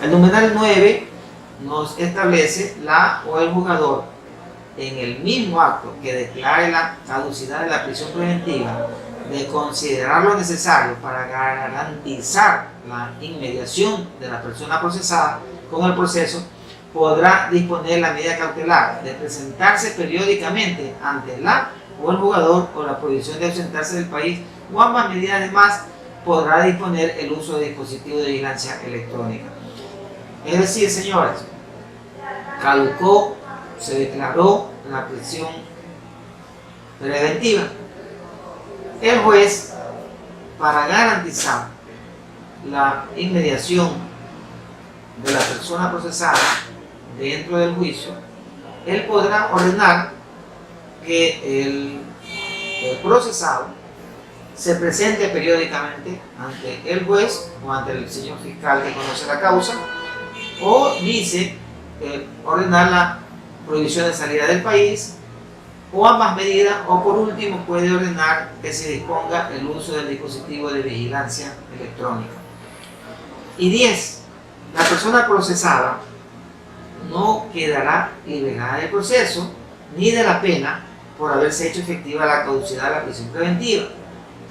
El numeral 9 nos establece la o el juzgador en el mismo acto que declare la caducidad de la prisión preventiva de considerar lo necesario para garantizar la inmediación de la persona procesada con el proceso, podrá disponer la medida cautelar de presentarse periódicamente ante la o el jugador o la prohibición de ausentarse del país, o ambas medidas. Además, podrá disponer el uso de dispositivos de vigilancia electrónica. Es decir, señores, caducó, se declaró la prisión preventiva. El juez, para garantizar la inmediación de la persona procesada dentro del juicio, él podrá ordenar que el procesado se presente periódicamente ante el juez o ante el señor fiscal que conoce la causa, o dice ordenar la prohibición de salida del país, o ambas medidas, o por último puede ordenar que se disponga el uso del dispositivo de vigilancia electrónica. Y 10. La persona procesada no quedará liberada del proceso ni de la pena por haberse hecho efectiva la caducidad de la prisión preventiva,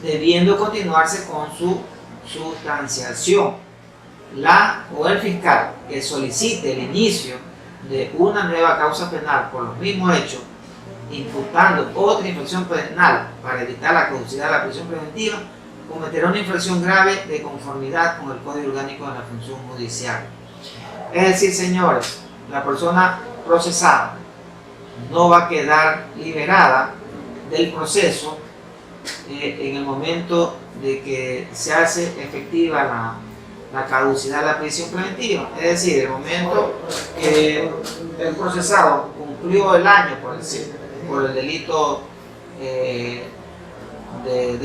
debiendo continuarse con su sustanciación. La o el fiscal que solicite el inicio de una nueva causa penal por los mismos hechos, imputando otra infracción penal para evitar la caducidad de la prisión preventiva, cometerá una infracción grave de conformidad con el Código Orgánico de la Función Judicial. Es decir, señores, la persona procesada no va a quedar liberada del proceso en el momento de que se hace efectiva la caducidad de la prisión preventiva. Es decir, el momento que el procesado cumplió el año, por decir, por el delito de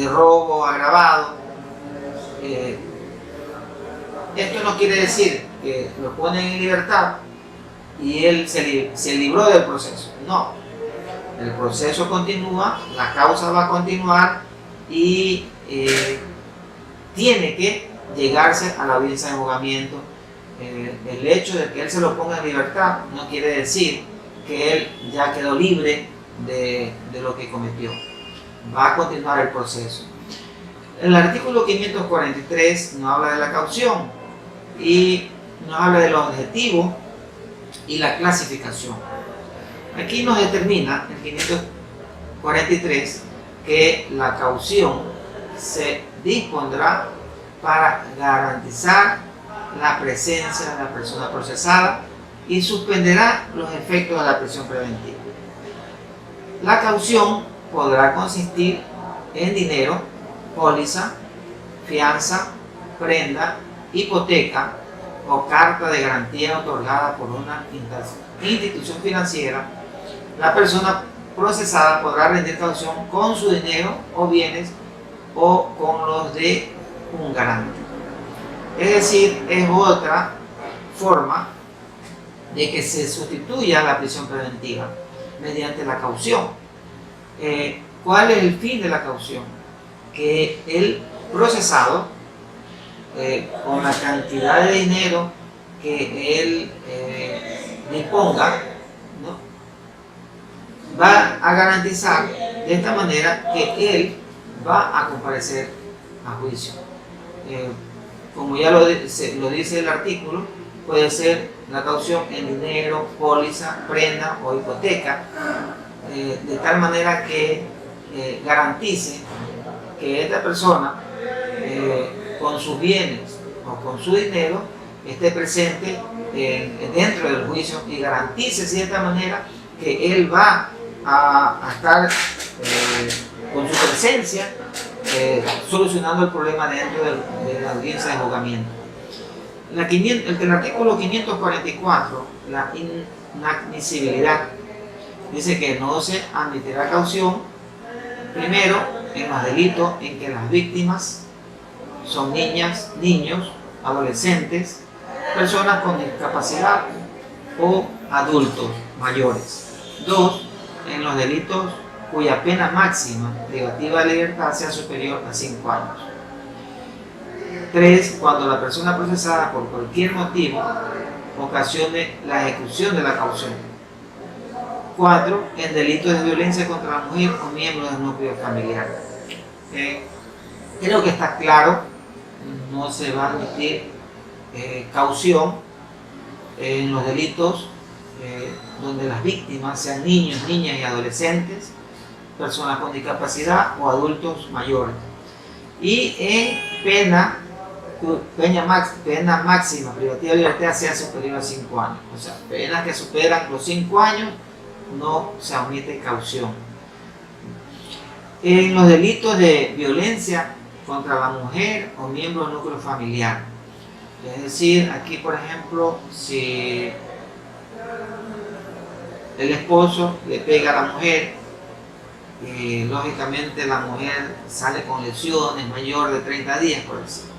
robo agravado, esto no quiere decir que lo ponen en libertad y él se libró del proceso. No, el proceso continúa, la causa va a continuar y tiene que llegarse a la audiencia de juzgamiento. El hecho de que él se lo ponga en libertad no quiere decir que él ya quedó libre de lo que cometió. Va a continuar el proceso. El artículo 543 nos habla de la caución y nos habla de los objetivos y la clasificación. Aquí nos determina el 543 que la caución se dispondrá para garantizar la presencia de la persona procesada y suspenderá los efectos de la prisión preventiva. La caución podrá consistir en dinero, póliza, fianza, prenda, hipoteca o carta de garantía otorgada por una institución financiera. La persona procesada podrá rendir caución con su dinero o bienes o con los de un garante. Es decir, es otra forma de que se sustituya la prisión preventiva mediante la caución. ¿Cuál es el fin de la caución? Que el procesado, con la cantidad de dinero que él disponga, ¿no?, va a garantizar de esta manera que él va a comparecer a juicio. Como ya lo dice el artículo, puede ser la caución en dinero, póliza, prenda o hipoteca, de tal manera que garantice que esta persona con sus bienes o con su dinero esté presente dentro del juicio y garantice de cierta manera que él va a estar con su presencia solucionando el problema dentro de la audiencia de juzgamiento. El artículo 544, la inadmisibilidad, dice que no se admitirá caución, primero, en los delitos en que las víctimas son niñas, niños, adolescentes, personas con discapacidad o adultos mayores. 2. En los delitos cuya pena máxima privativa de libertad sea superior a 5 años. 3. Cuando la persona procesada por cualquier motivo ocasione la ejecución de la caución. 4. En delitos de violencia contra la mujer o miembros del núcleo familiar. Creo que está claro, no se va a admitir caución en los delitos donde las víctimas sean niños, niñas y adolescentes, personas con discapacidad o adultos mayores. Y en pena máxima privativa de libertad sea superior a 5 años. O sea, penas que superan los 5 años no se admite caución. En los delitos de violencia contra la mujer o miembro del núcleo familiar. Es decir, aquí por ejemplo, si el esposo le pega a la mujer y lógicamente la mujer sale con lesiones mayor de 30 días, por decir.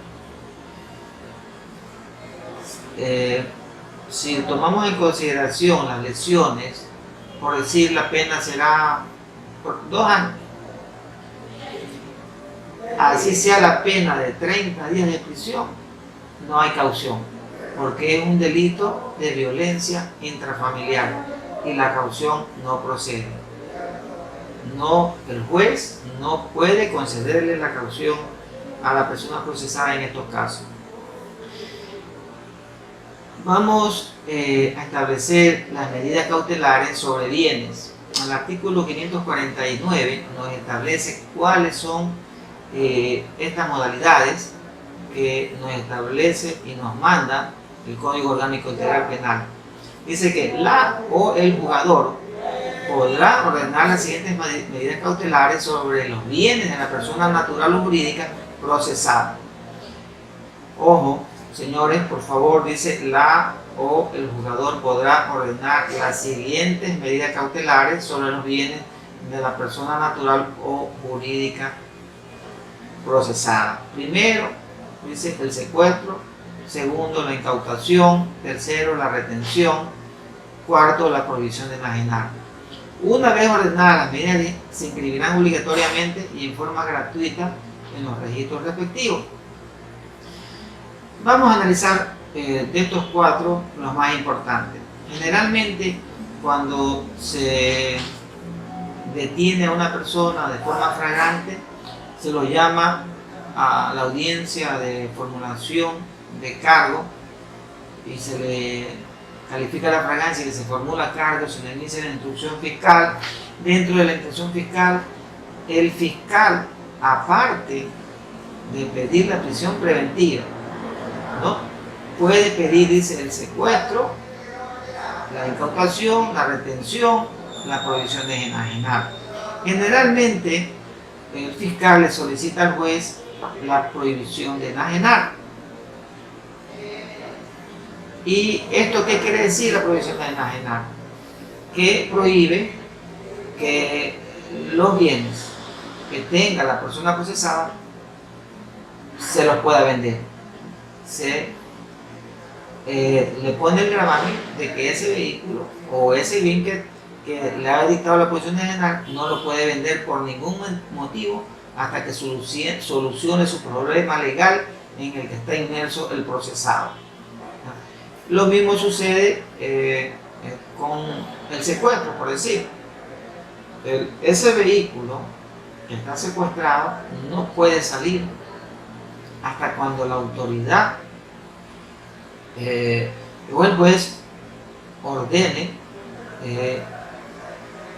Si tomamos en consideración las lesiones, por decir, la pena será por 2 años. Así sea la pena de 30 días de prisión, no hay caución, porque es un delito de violencia intrafamiliar y la caución no procede. No, el juez no puede concederle la caución a la persona procesada en estos casos. Vamos a establecer las medidas cautelares sobre bienes. El artículo 549 nos establece cuáles son estas modalidades que nos establece y nos manda el Código Orgánico Integral Penal. Dice que la o el juzgador podrá ordenar las siguientes medidas cautelares sobre los bienes de la persona natural o jurídica procesada. Ojo, señores, por favor, dice la o el juzgador podrá ordenar las siguientes medidas cautelares sobre los bienes de la persona natural o jurídica procesada. Primero, dice el secuestro. Segundo, la incautación. Tercero, la retención. Cuarto, la prohibición de enajenar. Una vez ordenadas las medidas, se inscribirán obligatoriamente y en forma gratuita en los registros respectivos. Vamos a analizar de estos 4 los más importantes. Generalmente, cuando se detiene a una persona de forma flagrante, se lo llama a la audiencia de formulación de cargo y se le califica la fragancia y que se formula cargo, se le inicia la instrucción fiscal. Dentro de la instrucción fiscal, el fiscal, aparte de pedir la prisión preventiva, ¿no?, puede pedir, dice, el secuestro, la incautación, la retención, la prohibición de enajenar. Generalmente, el fiscal le solicita al juez la prohibición de enajenar. ¿Y esto qué quiere decir, la prohibición de enajenar? Que prohíbe que los bienes que tenga la persona procesada se los pueda vender. Le pone el gravamen de que ese vehículo o ese bien que le ha dictado la prohibición de enajenar no lo puede vender por ningún motivo hasta que solucione su problema legal en el que está inmerso el procesado. Lo mismo sucede con el secuestro, por decir. Ese vehículo que está secuestrado no puede salir hasta cuando la autoridad o el juez ordene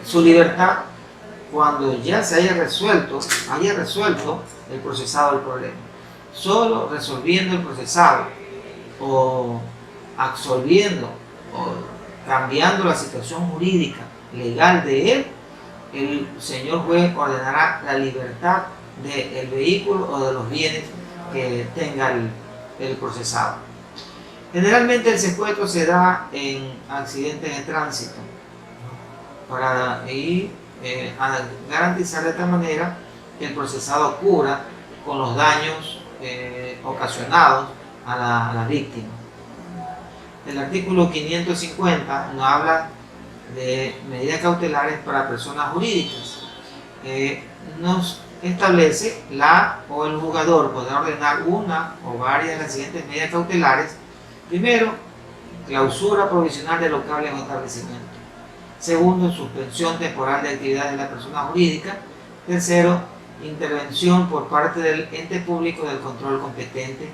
su libertad cuando ya se haya resuelto el procesado del problema. Solo resolviendo el procesado o absolviendo o cambiando la situación jurídica legal de él, el señor juez ordenará la libertad del vehículo o de los bienes que tenga el procesado. Generalmente el secuestro se da en accidentes de tránsito para a garantizar de esta manera que el procesado cubra con los daños ocasionados a la víctima. El artículo 550 nos habla de medidas cautelares para personas jurídicas. nos establece la o el juzgador podrá ordenar una o varias de las siguientes medidas cautelares. Primero, clausura provisional de locales o establecimientos. Segundo, suspensión temporal de actividades de la persona jurídica. Tercero, intervención por parte del ente público del control competente.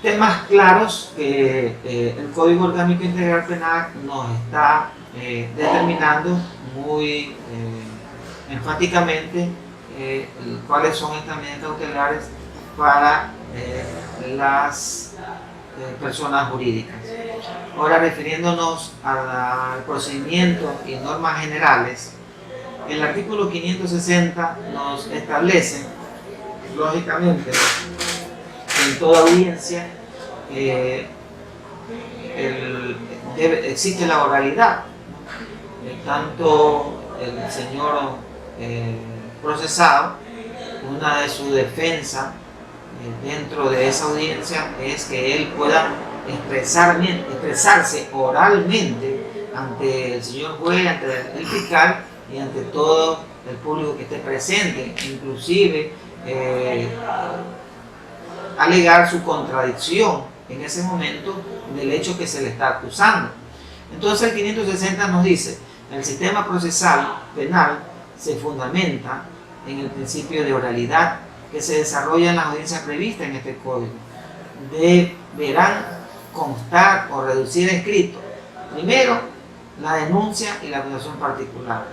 Temas claros que el Código Orgánico Integral Penal nos está determinando muy enfáticamente cuáles son estas medidas cautelares para las personas jurídicas. Ahora, refiriéndonos al procedimiento y normas generales, el artículo 560 nos establece, lógicamente, que en toda audiencia existe la oralidad. Tanto el señor procesado, una de sus defensas dentro de esa audiencia es que él pueda expresarse oralmente ante el señor juez, ante el fiscal y ante todo el público que esté presente, inclusive alegar su contradicción en ese momento del hecho que se le está acusando. Entonces el 560 nos dice: el sistema procesal penal se fundamenta en el principio de oralidad que se desarrolla en las audiencias previstas en este código. Deberán constar o reducir escrito, primero, la denuncia y la acusación particular.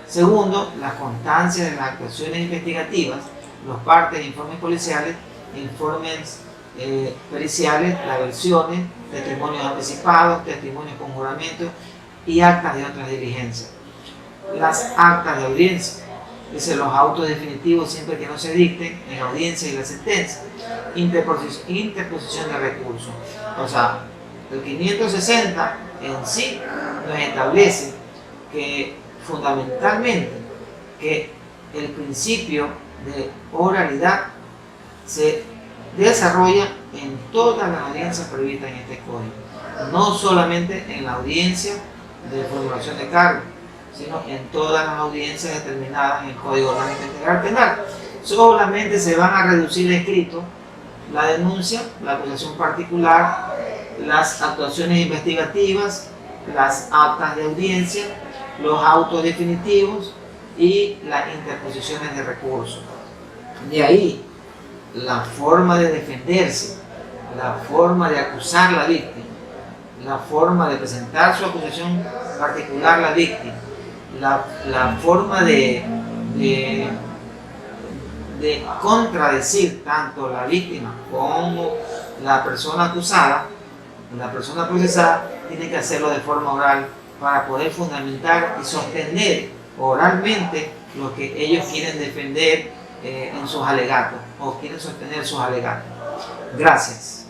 Segundo, las constancias de las actuaciones investigativas, los partes de informes policiales, informes periciales, las versiones, testimonios anticipados, testimonios con juramento y actas de otras diligencias. Las actas de audiencia, dice, los autos definitivos siempre que no se dicten en audiencia y la sentencia. Interposición de recursos. O sea, el 560 en sí nos establece que fundamentalmente que el principio de oralidad se desarrolla en todas las audiencias previstas en este código, no solamente en la audiencia de formulación de cargo, sino en todas las audiencias determinadas en el Código Orgánico Integral Penal. Solamente se van a reducir escrito la denuncia, la acusación particular, las actuaciones investigativas, las actas de audiencia, los autos definitivos y las interposiciones de recursos. De ahí, la forma de defenderse, la forma de acusar a la víctima, la forma de presentar su acusación particular a la víctima, la forma de contradecir tanto la víctima como la persona acusada, la persona procesada, tiene que hacerlo de forma oral para poder fundamentar y sostener oralmente lo que ellos quieren defender en sus alegatos o quieren sostener sus alegatos. Gracias.